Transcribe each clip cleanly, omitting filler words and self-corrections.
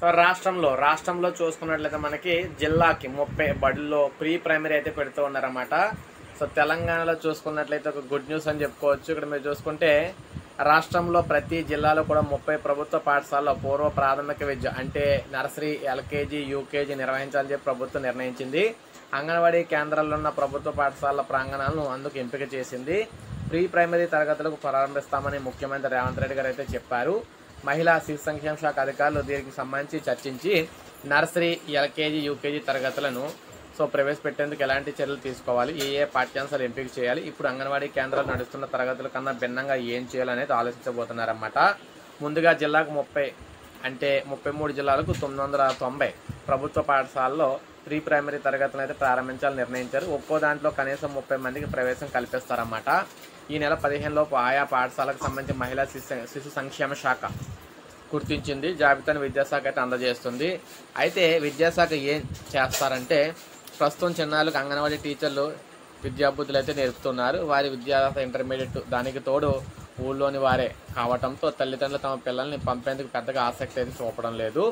So రాష్ట్రంలో చూసుకున్నట్లయితే మనకి జిల్లాకి 30 బడుల్లో ప్రీ ప్రైమరీ అయితే పెడుతూ ఉన్నారన్నమాట. సో తెలంగాణలో చూసుకున్నట్లయితే ఒక గుడ్ న్యూస్ అని చెప్పుకోవచ్చు. ఇక్కడ మీరు చూసుకుంటే రాష్ట్రంలో ప్రతి జిల్లాలో కూడా 30 ప్రభుత్వ పాఠశాలలో పూర్వ ప్రాథమిక విద్య అంటే నర్సరీ, ఎల్కేజీ, యూకేజీ నిర్వహించాలని చెప్పి ప్రభుత్వం నిర్ణయించింది. అంగన్వాడీ కేంద్రాల్లో ఉన్న ప్రభుత్వ పాఠశాలల ప్రాంగణాలను అందుకు ఎంపిక చేసింది. ప్రీ ప్రైమరీ తరగతులకు ప్రారంభిస్తామని ముఖ్యమంత్రి రేవంత్ రెడ్డి గారు అయితే చెప్పారు. మహిళా శిశు సంక్షేమ శాఖ అధికారులు దీనికి సంబంధించి చర్చించి నర్సరీ, ఎల్కేజీ, యూకేజీ తరగతులను ప్రవేశపెట్టేందుకు ఎలాంటి చర్యలు తీసుకోవాలి, ఏ పాఠ్యాంశాలు ఎంపిక చేయాలి, ఇప్పుడు అంగన్వాడీ కేంద్రాలు నడుస్తున్న తరగతుల కన్నా భిన్నంగా ఏం చేయాలనేది ఆలోచించబోతున్నారన్నమాట. ముందుగా జిల్లాకు 30 అంటే 33 జిల్లాలకు 990 ప్రభుత్వ పాఠశాలలో ప్రీ ప్రైమరీ తరగతులను అయితే ప్రారంభించాలని నిర్ణయించారు. ఒక్కో దాంట్లో కనీసం 30 మందికి ప్రవేశం కల్పిస్తారన్నమాట. ఈ నెల 15 లోపు ఆయా పాఠశాలకు సంబంధించి మహిళా శిశు సంక్షేమ శాఖ గుర్తించింది జాబితాను విద్యాశాఖ అయితే అందజేస్తుంది. అయితే విద్యాశాఖ ఏం చేస్తారంటే ప్రస్తుతం చిన్నారులకు అంగన్వాడీ టీచర్లు విద్యాబుద్ధులు అయితే నేర్పుతున్నారు. వారి విద్యార్హత ఇంటర్మీడియట్, దానికి తోడు ఊళ్ళోని వారే కావడంతో తల్లిదండ్రులు తమ పిల్లల్ని పంపేందుకు పెద్దగా ఆసక్తి అయితే చూపడం లేదు.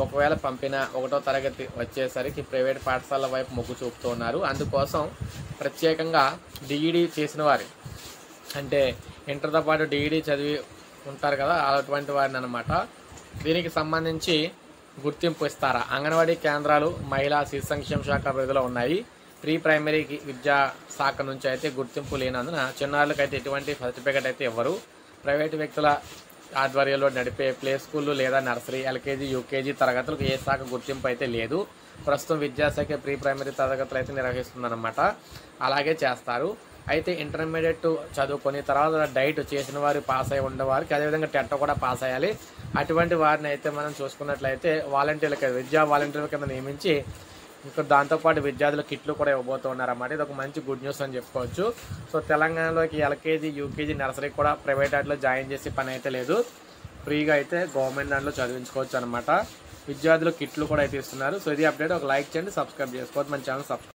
ఒకవేళ పంపిన 1వ తరగతి వచ్చేసరికి ప్రైవేట్ పాఠశాలల వైపు మొగ్గు చూపుతున్నారు. అందుకోసం ప్రత్యేకంగా డిఈడి చేసిన వారి అంటే ఇంటర్తో పాటు డిఈడి చదివి ఉంటారు కదా, అటువంటి వారిని అనమాట. దీనికి సంబంధించి గుర్తింపు ఇస్తారా? అంగన్వాడీ కేంద్రాలు మహిళా శిశు సంక్షేమ శాఖ పరిధిలో ఉన్నాయి. ప్రీ ప్రైమరీ విద్యా శాఖ నుంచి అయితే గుర్తింపు లేనందున చిన్నారులకు అయితే ఎటువంటి సర్టిఫికేట్ అయితే ఇవ్వరు. ప్రైవేటు వ్యక్తుల ఆధ్వర్యంలో నడిపే ప్లే స్కూళ్ళు లేదా నర్సరీ, ఎల్కేజీ, యూకేజీ తరగతులకు ఏ శాఖ గుర్తింపు అయితే లేదు. ప్రస్తుతం విద్యాశాఖ ప్రీ ప్రైమరీ తరగతులు అయితే నిర్వహిస్తుందన్నమాట. అలాగే చేస్తారు. అయితే ఇంటర్మీడియట్ చదువుకొని తర్వాత డైట్ చేసిన వారు పాస్ అయి ఉండేవారికి, అదేవిధంగా టెట్ కూడా పాస్ అయ్యాలి. అటువంటి వారిని అయితే మనం చూసుకున్నట్లయితే విద్యా వాలంటీర్ల కింద నియమించి ఇంకా దాంతోపాటు విద్యార్థుల కిట్లు కూడా ఇవ్వబోతున్నారన్నమాట. ఇది ఒక మంచి గుడ్ న్యూస్ అని చెప్పుకోవచ్చు. సో తెలంగాణలోకి ఎల్కేజీ, యూకేజీ, నర్సరీ కూడా ప్రైవేట్ వాటిలో జాయిన్ చేసే పని అయితే లేదు. ఫ్రీగా అయితే గవర్నమెంట్ దాంట్లో చదివించుకోవచ్చు అనమాట. విద్యార్థులు కిట్లు కూడా అయితే ఇస్తున్నారు. సో ఇది అప్డేట్. ఒక లైక్ చేయండి, సబ్స్క్రైబ్ చేసుకోవద్దు, మన ఛానల్ సబ్స్క్రైబ్